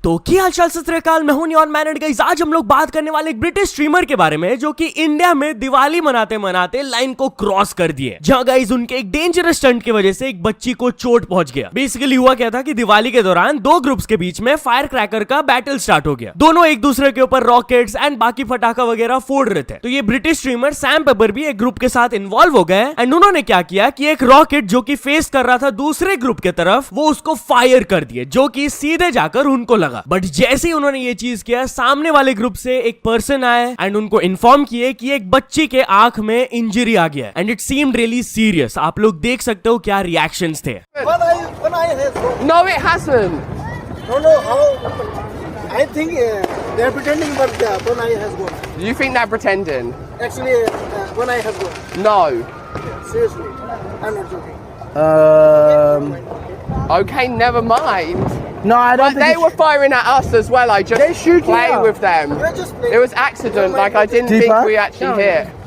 तो क्या हाल चाल सत श्री अकाल, मैं हूं नियॉन मैन एंड गाइस आज हम लोग बात करने वाले एक ब्रिटिश स्ट्रीमर के बारे में जो कि इंडिया में दिवाली मनाते मनाते लाइन को क्रॉस कर दिए, जहां गाइस उनके एक डेंजरस स्टंट की वजह से एक बच्ची को चोट पहुंच गया। बेसिकली हुआ क्या था कि दिवाली के दौरान दो ग्रुप्स के बीच में फायर क्रैकर का बैटल स्टार्ट हो गया। दोनों एक दूसरे के ऊपर रॉकेट्स एंड बाकी फटाखा वगैरह फोड़ रहे थे। तो ये ब्रिटिश स्ट्रीमर सैम पेपर भी एक ग्रुप के साथ इन्वॉल्व हो गए एंड उन्होंने क्या किया कि एक रॉकेट जो कि फेस कर रहा था दूसरे ग्रुप के तरफ, वो उसको फायर कर दिए जो कि सीधे जाकर उनको लगा। बट जैसे उन्होंने ये चीज किया, सामने वाले ग्रुप से एक पर्सन आए एंड उनको इन्फॉर्म किए कि एक बच्ची के आंख में इंजरी आ गया and it seemed really serious. आप लोग देख सकते हो क्या रिएक्शंस थे। No, it hasn't. No, how? I think they're pretending, but one eye has gone. You think they're pretending? Actually, one eye has gone. No. Seriously, I'm not joking. Okay, never mind. No, I But they were firing at us as well. I They're just shooting play out. with them. We're just playing. It was accident. Like I didn't Deepa? think we actually hit.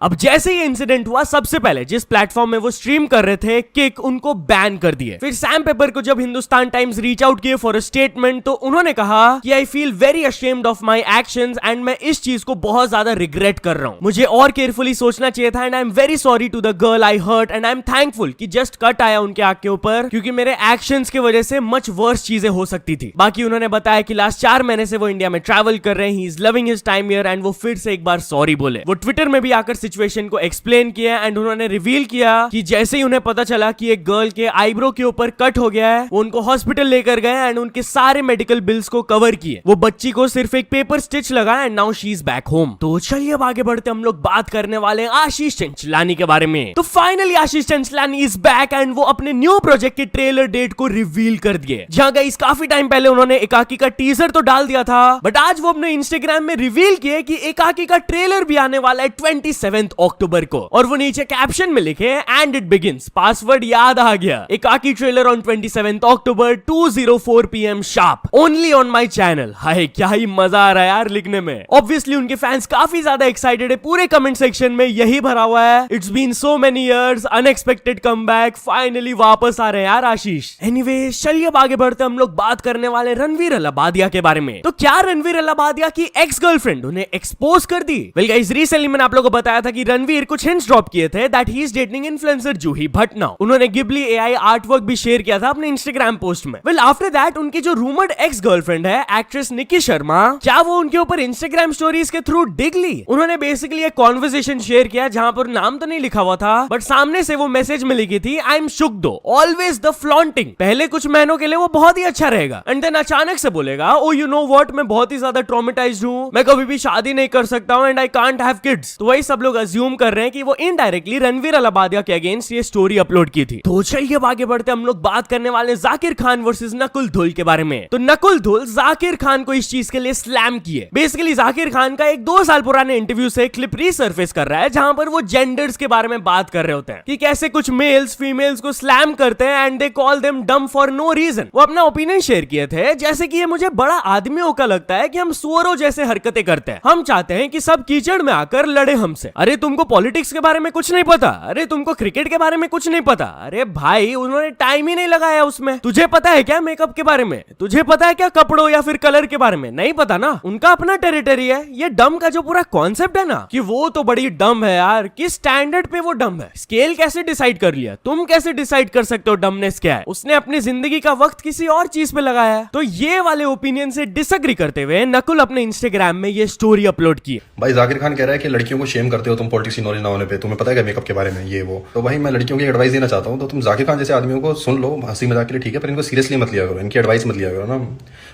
अब जैसे ये incident हुआ, सबसे पहले जिस platform में वो stream कर रहे थे किक, उनको बैन कर दिए। फिर सैम पेपर को जब हिंदुस्तान टाइम्स रीच आउट किए फॉर अ स्टेटमेंट, तो उन्होंने कहा कि I feel very ashamed of my actions and मैं इस चीज को बहुत ज्यादा रिग्रेट कर रहा हूं। मुझे और केयरफुली सोचना चाहिए था and I am very sorry to the girl I hurt and I am thankful कि जस्ट कट आया उनके आंख के ऊपर, क्योंकि मेरे एक्शंस की वजह से मच वर्स चीजें हो सकती थी। बाकी उन्होंने बताया कि लास्ट 4 महीने से वो इंडिया में ट्रैवल कर रहे हैं, he is loving his time here and वो फिर से एक बार सॉरी बोले। वो ट्विटर में भी आकर सिचुएशन को एक्सप्लेन किया एंड उन्होंने रिवील किया कि जैसे ही उन्हें पता चला कि एक गर्ल के आईब्रो के ऊपर कट हो गया है, वो उनको हॉस्पिटल लेकर गए एंड उनके सारे मेडिकल बिल्स को कवर किए। वो बच्ची को सिर्फ एक पेपर स्टिच लगा and now she is back home. तो चलिए अब आगे बढ़ते हम लोग बात करने वाले हैं आशीष चंचलानी के बारे में। तो finally Ashish Chanchlani is back and वो अपने न्यू प्रोजेक्ट के ट्रेलर डेट को रिवील कर दिए। जहां गाइस काफी टाइम पहले उन्होंने एकाकी का टीजर तो डाल दिया था, बट आज वो अपने इंस्टाग्राम में रिवील किए कि एकाकी का ट्रेलर भी आने वाला है 27 अक्टूबर को। और वो नीचे कैप्शन में लिखे एंड इट बिगिंस, पासवर्ड याद आ गया, एकाकी trailer on 27 October 2:04 PM sharp only on my channel. हाय क्या ही मजा आ रहा है यार लिखने में। ऑब्वियसली उनके फैंस काफी ज्यादा एक्साइटेड है, पूरे कमेंट सेक्शन में यही भरा हुआ है, it's been so many years, unexpected comeback, finally वापस आ रहे हैं यार आशीष। एनीवे चलिए अब आगे बढ़ते हम लोग बात करने वाले रणवीर अलाबादिया के बारे में। तो क्या रणवीर अलाबादिया की एक्स गर्लफ्रेंड उन्हें एक्सपोज कर दी? वेल गाइस रिसेंटली मैंने आप लोगों को बताया था कि रणवीर कुछ हिंट्स ड्रॉप किए थे that he is dating influencer Juhi Bhatt now. उन्होंने गिबली एआई आर्ट वर्क भी शेयर किया था अपने इंस्टाग्राम पोस्ट में। वेल आफ्टर दैट उनकी जो रूमर्ड एक्स गर्लफ्रेंड है एक्ट्रेस निकी शर्मा, क्या वो उनके ऊपर इंस्टाग्राम स्टोरीज के थ्रू डिग ली? उन्होंने बेसिकली एक कॉन्वर्सेशन शेयर किया जहां पर नाम तो नहीं लिखा हुआ था, बट सामने से वो मैसेज में लिखी थी आई एम शुक दो ऑलवेज द फ्लॉन्टिंग। पहले कुछ महीनों के लिए वो बहुत ही अच्छा रहेगा एंड देन अचानक से बोलेगा ओ यू नो व्हाट, मैं बहुत ही ज्यादा ट्रॉमेटाइज्ड हूं, मैं कभी भी शादी नहीं कर सकता हूं and I can't have kids. तो वही सब लोग अज्यूम कर रहे हैं कि वो इनडायरेक्टली रणवीर अलाबादिया के अगेंस्ट ये स्टोरी अपलोड की थी। तो चलिए अब आगे बढ़ते हम लोग बात करने वाले जाकिर खान वर्सेस नकुल धुल के बारे में। तो नकुल धुल जाकिर खान को इस चीज के लिए स्लैम किए। बेसिकली जाकिर खान का एक 2 साल पुराने इंटरव्यू से क्लिप रीसर्फेस कर रहा है जहां पर वो जेंडर्स के बारे में बात कर रहे होते हैं कि कैसे कुछ मेल्स फीमेल्स को स्लैम करते हैं एंड दे कॉल देम डम फॉर नो रीजन। वो अपना ओपिनियन शेयर किए थे जैसे कि ये मुझे बड़ा आदमियों का लगता है कि हम सुअरों जैसे हरकतें करते हैं, हम चाहते हैं कि सब कीचड़ में आकर लड़े हमसे। अरे तुमको पॉलिटिक्स के बारे में कुछ नहीं पता, अरे तुमको क्रिकेट के बारे में कुछ नहीं पता, अरे भाई उन्होंने टाइम ही नहीं लगाया उसमें। तुझे पता है क्या मेकअप के बारे में? तुझे पता है क्या कपड़ों या फिर कलर के बारे में? नहीं पता ना, उनका अपना टेरिटरी है। ये डम का जो पूरा कॉन्सेप्ट है ना कि वो तो बड़ी डम है यार, किस स्टैंडर्ड पे वो डम है? स्केल कैसे डिसाइड कर लिया? तुम कैसे डिसाइड कर सकते हो डमनेस क्या है? उसने अपनी जिंदगी का वक्त किसी और चीज पे लगाया है। तो ये वाले ओपिनियन से डिसएग्री करते हुए नकुल अपने इंस्टाग्राम में ये स्टोरी अपलोड की। भाई जाकिर खान कह रहा है कि लड़कियों को शेम करते हो तुम पॉलिटिक्स की नॉलेज ना होने पे, तुम्हें पता है क्या मेकअप के बारे में ये वो। तो भाई मैं लड़कियों की एडवाइस देना चाहता हूँ, तो तुम जाकिर खान जैसे आदमियों को सुन लो हंसी मजाक के लिए, ठीक है, पर इनको सीरियसली मत लिया करो, इनकी एडवाइस मत लिया करो ना।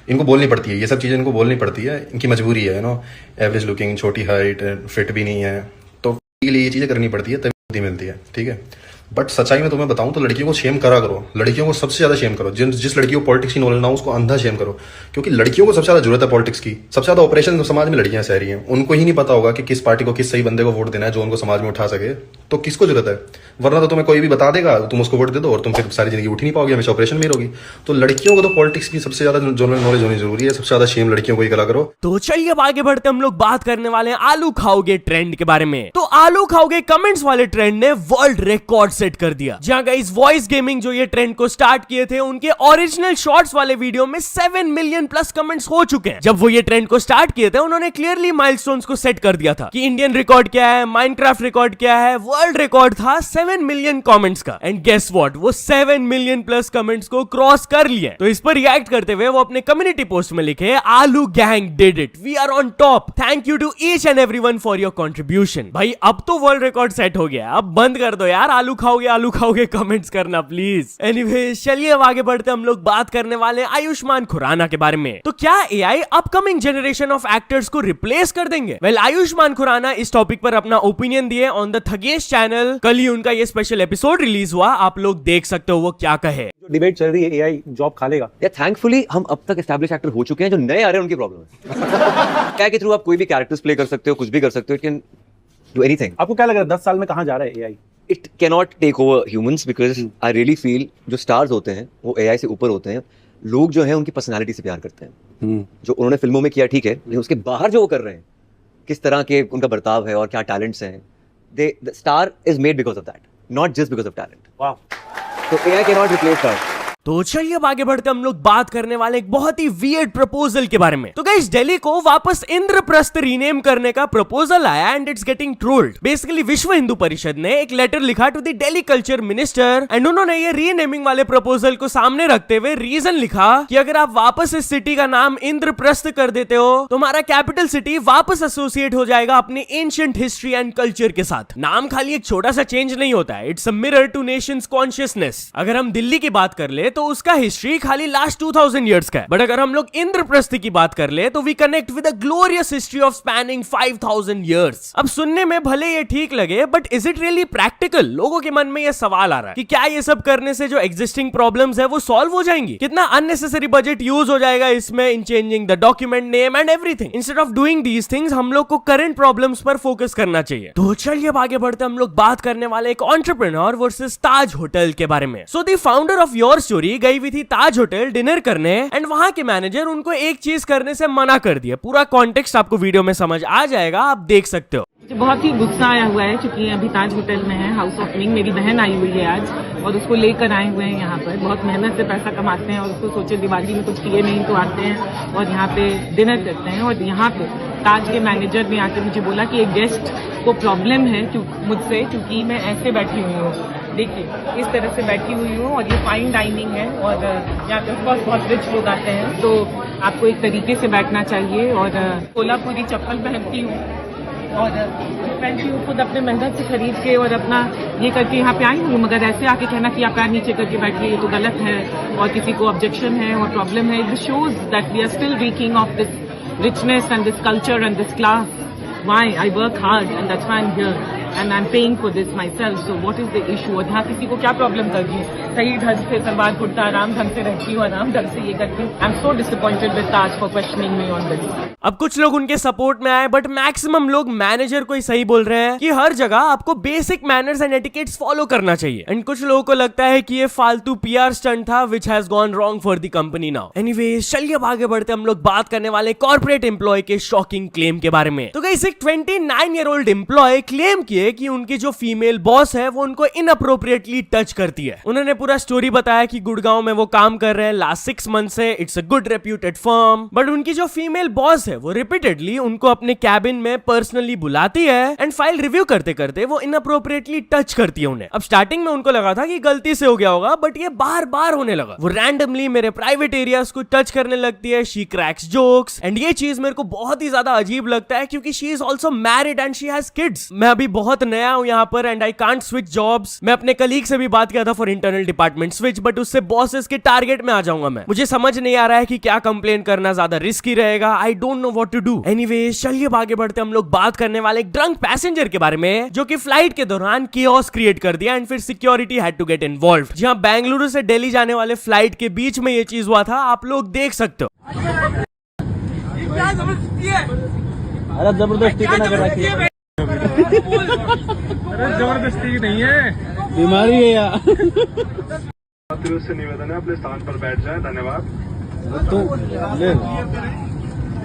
इनको बोलनी पड़ती है ये सब चीजें, इनको बोलनी पड़ती है, इनकी मजबूरी है नो। एवरेज लुकिंग, छोटी हाइट, फिट भी नहीं है, तो ये लिए ये चीजें करनी पड़ती है तभी बुद्धि मिलती है, ठीक है। बट सच्चाई में तुम्हें बताऊं तो लड़कियों को शेम करा करो, लड़कियों को सबसे ज्यादा शेम करो। जिस लड़कियों को पॉलिटिक्स की नॉलेज ना हो उसको अंधा शेम करो, क्योंकि लड़कियों को सबसे ज्यादा जरूरत है पॉलिटिक्स की। सबसे ज्यादा ऑपरेशन समाज में लड़कियां सह रही हैं, उनको ही नहीं पता होगा कि किस पार्टी को, किस सही बंदे को वोट देना है जो उनको समाज में उठा सके। तो किसको जरूरत है? वरना तो तुम्हें कोई भी बता देगा, तुम उसको वोट दे दो और तुम फिर सारी जिंदगी उठ ही नहीं पाओगे, हमेशा ऑपरेशन में रहोगी। तो लड़कियों को तो पॉलिटिक्स की सबसे ज्यादा जनरल नॉलेज होनी जरूरी है, सबसे ज्यादा शेम लड़कियों को ही करा करो। तो चलिए अब आगे बढ़ते हम लोग बात करने वाले हैं आलू खाओगे ट्रेंड के बारे में। तो आलू खाओगे कमेंट्स वाले ट्रेंड ने वर्ल्ड रिकॉर्ड सेट कर दिया। जहां गाइस वॉइस गेमिंग जो ये ट्रेंड को स्टार्ट किए थे उनके ओरिजिनल शॉर्ट्स वाले वीडियो में 7 मिलियन प्लस कमेंट्स हो चुके हैं। जब वो ये ट्रेंड को स्टार्ट किए थे उन्होंने क्लियरली माइलस्टोन्स को सेट कर दिया था कि इंडियन रिकॉर्ड क्या है, माइनक्राफ्ट रिकॉर्ड क्या है, वर्ल्ड रिकॉर्ड था 7 मिलियन कमेंट्स का। एंड गेस व्हाट, वो 7 मिलियन प्लस कमेंट्स को क्रॉस कर लिए। तो इस पर रिएक्ट करते हुए वो अपने कम्युनिटी पोस्ट में लिखे, aloo gang did it, we are on top, thank you to each and everyone for your contribution. भाई अब तो वर्ल्ड रिकॉर्ड सेट हो गया, अब बंद कर दो यार आलू खाओगे कमेंट्स करना प्लीज। एनीवे चलिए अब आगे बढ़ते हम लोग बात करने वाले आयुष्मान खुराना के बारे में। तो क्या AI upcoming generation of actors को रिप्लेस कर देंगे? वेल आयुष्मान खुराना इस टॉपिक पर अपना ओपिनियन दिए ऑन द थगेश चैनल। कल ही उनका ये स्पेशल एपिसोड रिलीज हुआ, आप लोग देख सकते हो वो क्या कहे। डिबेट चल रही है एआई जॉब खा लेगा या थैंकफुली हम अब तक एस्टैब्लिश एक्टर हो चुके हैं, जो नए आ रहे हैं उनकी प्रॉब्लम है। क्या के थ्रू आप कोई भी कैरेक्टर्स प्ले कर सकते हो, कुछ भी कर सकते हो, इट कैन डू एनीथिंग। आपको क्या लग रहा है 10 साल में कहां जा रहा है AI? It can not take over humans because I really feel जो स्टार्स होते हैं वो एआई से ऊपर होते हैं। लोग जो हैं उनकी पर्सनालिटी से प्यार करते हैं। जो उन्होंने फिल्मों में किया ठीक है, लेकिन उसके बाहर जो वो कर रहे हैं, किस तरह के उनका बर्ताव है और क्या टैलेंट्स हैं, the star is made because of that, not just because of talent. वाह। तो AI can not replace that. तो चलिए अब आगे बढ़ते हम लोग बात करने वाले एक बहुत ही वियर्ड प्रपोजल के बारे में। तो गाइस दिल्ली को वापस इंद्रप्रस्थ रीनेम करने का प्रपोजल आया and it's getting trolled. Basically Vishwa Hindu Parishad ने एक लेटर लिखा to the Delhi culture minister and उन्होंने ये रीनेमिंग वाले प्रपोजल को सामने रखते हुए रीजन लिखा कि अगर आप वापस इस सिटी का नाम इंद्रप्रस्थ कर देते हो तो हमारा कैपिटल सिटी वापस एसोसिएट हो जाएगा अपनी एंशिएंट हिस्ट्री एंड कल्चर के साथ। नाम खाली एक छोटा सा चेंज नहीं होता है, it's a mirror two nations consciousness. अगर हम दिल्ली की बात कर ले तो उसका हिस्ट्री खाली लास्ट 2000 इयर्स का है, बट अगर हम लोग इंद्रप्रस्थ की बात कर ले तो we connect with a glorious history of spanning 5000 years. अब सुनने में भले ये ठीक लगे, but is it really practical? लोगों के मन में ये सवाल आ रहा है कि क्या ये सब करने से जो एग्जिस्टिंग प्रॉब्लम्स है वो सॉल्व हो जाएंगी? कितना अननेसेसरी बजट यूज हो जाएगा इसमें इन changing the document name and everything. Instead of doing these things हम लोग को करंट प्रॉब्लम्स पर फोकस करना चाहिए। तो चलिए अब आगे बढ़ते हम लोग बात करने वाले एक एंटरप्रेन्योर वर्सेस ताज होटल के बारे में। So the founder of your story गई हुई थी ताज होटल डिनर करने एंड वहां के मैनेजर उनको एक चीज करने से मना कर दिया। पूरा कॉन्टेक्स्ट आपको वीडियो में समझ आ जाएगा, आप देख सकते हो। मुझे बहुत ही गुस्सा आया हुआ है क्योंकि अभी ताज होटल में है हाउस ओपनिंग, मेरी बहन आई हुई है आज और उसको लेकर आए हुए हैं यहाँ पर। बहुत मेहनत से पैसा कमाते हैं और उसको सोचे दिवाली में कुछ किए नहीं तो आते हैं और यहाँ पे डिनर करते हैं। और यहाँ पे ताज के मैनेजर ने आकर मुझे बोला कि एक गेस्ट को प्रॉब्लम है मुझसे, क्योंकि मैं ऐसे बैठी हुई हूँ, देखिए इस तरह से बैठी हुई हूँ और ये फाइन डाइनिंग है और यहाँ पे बहुत रिच लोग आते हैं, तो आपको एक तरीके से बैठना चाहिए। और कोल्हापुरी चप्पल पहनती हूँ और पहनती हूँ खुद अपने मेहनत से खरीद के और अपना ये करके यहाँ पे आई हूँ, मगर ऐसे आके कहना कि आप पैर नीचे करके बैठिए ये तो गलत है और किसी को ऑब्जेक्शन है और प्रॉब्लम है। This shows that we are still reeking of this richness and this culture and this class. Why? I work hard and that's why I'm here and I'm paying for this myself. So what is the issue? और यहाँ किसी को क्या problem कर दी? सही ढंग से सलवार कुर्ता आराम ढंग से रहती हूँ, आराम ढंग से ये करती हूँ। I'm so disappointed with Taj for questioning me on this. अब कुछ लोग उनके सपोर्ट में आए, बट मैक्सिमम लोग मैनेजर को ही सही बोल रहे हैं कि हर जगह आपको basic manners and etiquettes follow करना चाहिए। एंड कुछ लोगों को लगता है कि ये फालतू पीआर स्टंट था which has gone wrong for the company now. Anyways चलिए अब आगे बढ़ते हम लोग बात करने वाले कॉर्पोरेट एम्प्लॉय के शॉकिंग क्लेम के बारे में। तो गाइस एक 29-year-old एम्प्लॉय क्लेम किए कि उनकी जो फीमेल बॉस है वो उनको इनअप्रोप्रिएटली टच करती है। उन्होंने पूरा स्टोरी बताया कि गुड़गांव में वो काम कर रहे हैं लास्ट 6 मंथ से, it's a good reputed firm, but उनकी जो फीमेल बॉस है वो रिपीटेडली उनको अपने कैबिन में पर्सनली बुलाती है एंड फाइल रिव्यू करते करते वो इनअप्रोप्रिएटली टच करती है उन्हें। अब स्टार्टिंग में उनको लगा था कि गलती से हो गया होगा, बट ये बार बार होने लगा। वो रैंडमली मेरे प्राइवेट एरियाज को टच करने लगती है, शी क्रैक्स जोक्स एंड ये चीज मेरे को बहुत ही ज्यादा अजीब लगता है क्योंकि she is also married and she has kids. मैं अभी बहुत नया हूं यहाँ पर and I can't switch jobs. मैं अपने कलीग से भी बात किया था for internal department switch, but उससे बॉसेस के टारगेट में आ जाऊंगा मैं। मुझे समझ नहीं आ रहा है कि क्या कंप्लेन करना ज्यादा रिस्की रहेगा। I don't know what to do. Anyway चलिए आगे बढ़ते हम लोग बात करने वाले एक ड्रंक पैसेंजर के बारे में जो कि फ्लाइट के दौरान केओस क्रिएट कर दिया एंड फिर security had to get involved. जी हां, बेंगलुरु से दिल्ली जाने वाले फ्लाइट के बीच में ये चीज हुआ था, आप लोग देख सकते हो। अरे जबरदस्ती तो ना कर रखी है। अरे जबरदस्ती नहीं है, बीमारी है यार। से निवेदन है अपने स्थान पर बैठ जाए। धन्यवाद। तू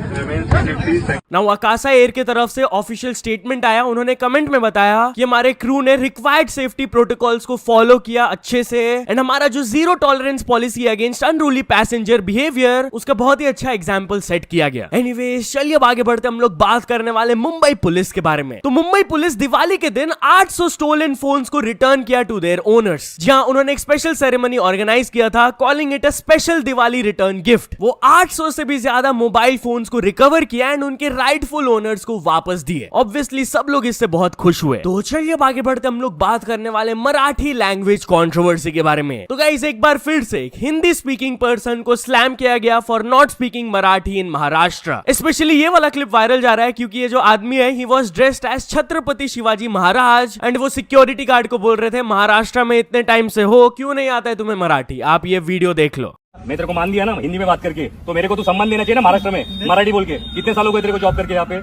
ले नाउ आकाशा एयर की तरफ से ऑफिशियल स्टेटमेंट आया, उन्होंने कमेंट में बताया कि हमारे क्रू ने रिक्वायर्ड सेफ्टी प्रोटोकॉल्स को फॉलो किया अच्छे से एंड हमारा जो zero tolerance policy against unruly passenger behaviour उसका बहुत ही अच्छा एग्जांपल सेट किया गया। एनीवेज चलिए अब आगे बढ़ते हम लोग बात करने वाले मुंबई पुलिस के बारे में। तो मुंबई पुलिस दिवाली के दिन 800 स्टोलन फोन्स को रिटर्न किया टू देयर ओनर्स। जहां उन्होंने एक स्पेशल सेरेमनी ऑर्गेनाइज किया था calling it a special Diwali return gift. वो 800 से भी ज्यादा मोबाइल फोन्स को रिकवर किया एंड उनके राइटफुल ओनर्स को वापस दिए। ऑब्वियसली सब लोग इससे बहुत खुश हुए। तो चलिए अब आगे बढ़ते हम लोग बात करने वाले मराठी लैंग्वेज कंट्रोवर्सी के बारे में। तो गाइस एक बार फिर से एक हिंदी स्पीकिंग पर्सन को स्लैम किया गया for not speaking Marathi in Maharashtra. Specially ये वाला क्लिप वायरल जा रहा है क्योंकि ये जो आदमी है he was dressed as Chhatrapati Shivaji Maharaj and वो सिक्योरिटी गार्ड को बोल रहे थे महाराष्ट्र में इतने टाइम से हो क्यों नहीं आता है तुम्हें मराठी। आप ये वीडियो देख लो। मैं तेरे को मान दिया ना हिंदी में बात करके, तो मेरे को तो सम्मान देना चाहिए ना महाराष्ट्र में मराठी बोल के। कितने साल हो गए तेरे को जॉब करके यहाँ पे?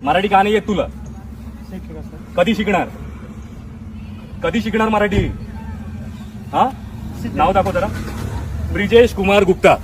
मराठी का नाही येत तुला? कधी शिकणार मराठी? हा नाव दाखव जरा। ब्रिजेश कुमार गुप्ता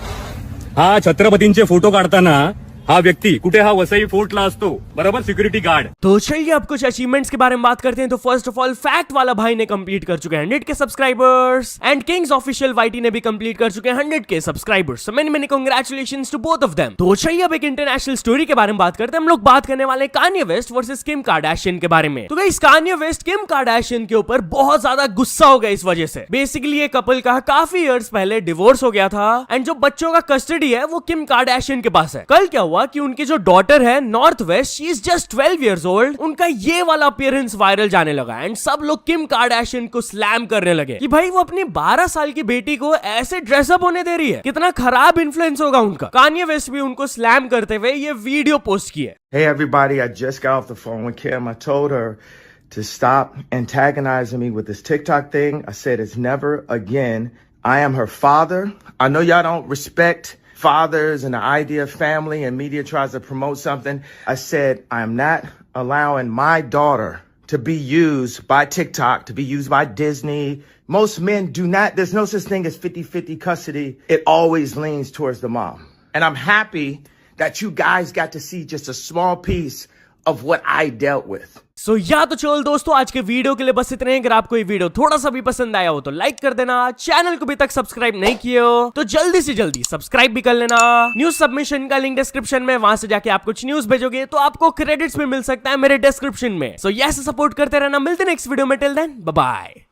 हा छत्रपतींचे फोटो काढताना हा व्यक्ति कुठे हा वसई फोर्टला असतो बरोबर सिक्युरिटी गार्ड। तो चलिए अब कुछ अचीवमेंट्स के बारे में बात करते हैं। तो फर्स्ट ऑफ ऑल फैक्ट वाला भाई ने कंप्लीट कर चुके हैं 100K subscribers and kings official YT ने भी कंप्लीट कर चुके हैं 100K subscribers. So many congratulations to both of them. तो चलिए अब एक इंटरनेशनल स्टोरी के बारे में बात करते हैं। हम लोग बात करने वाले Kanye West versus Kim Kardashian के बारे में। तो guys Kanye West Kim Kardashian के ऊपर बहुत ज्यादा गुस्सा हो गया इस वजह से। बेसिकली ये कपल का काफी इयर्स पहले डिवोर्स हो गया था एंड जो बच्चों का कस्टडी है वो किम कार्दाशियन के पास है। कल क्या हुआ कि उनकी जो डॉटर है north west she is just 12 years old, उनका ये वाला अपीयरेंस वायरल जाने लगा एंड सब लोग किम कार्दाशियन को स्लैम करने लगे कि भाई वो अपनी 12 साल की बेटी को ऐसे ड्रेसअप होने दे रही है, कितना खराब इन्फ्लुएंस होगा उनका। कान्ये वेस्ट भी उनको स्लैम करते हुए ये वीडियो पोस्ट किए। Hey everybody, I just got off the phone with Kim. I told her to stop antagonizing me with this TikTok thing. I said it's never again. I am her father. I know y'all don't respect fathers and the idea of family and media tries to promote something. I said I am not allowing my daughter to be used by TikTok, to be used by Disney. Most men do not, there's no such thing as 50-50 custody. It always leans towards the mom. And I'm happy that you guys got to see just a small piece of what I dealt with. So या तो चलो दोस्तों आज के video के लिए बस इतने। अगर आपको ये वीडियो थोड़ा सा भी पसंद आया हो तो लाइक कर देना, चैनल को भी तक सब्सक्राइब नहीं किए हो तो जल्दी से जल्दी सब्सक्राइब भी कर लेना। न्यूज सबमिशन का लिंक डिस्क्रिप्शन में, वहां से जाके आप कुछ न्यूज भेजोगे तो आपको क्रेडिट्स भी मिल सकता है मेरे डिस्क्रिप्शन में। सो यस सपोर्ट करते रहना, मिलते नेक्स्ट वीडियो में। Till then bye bye.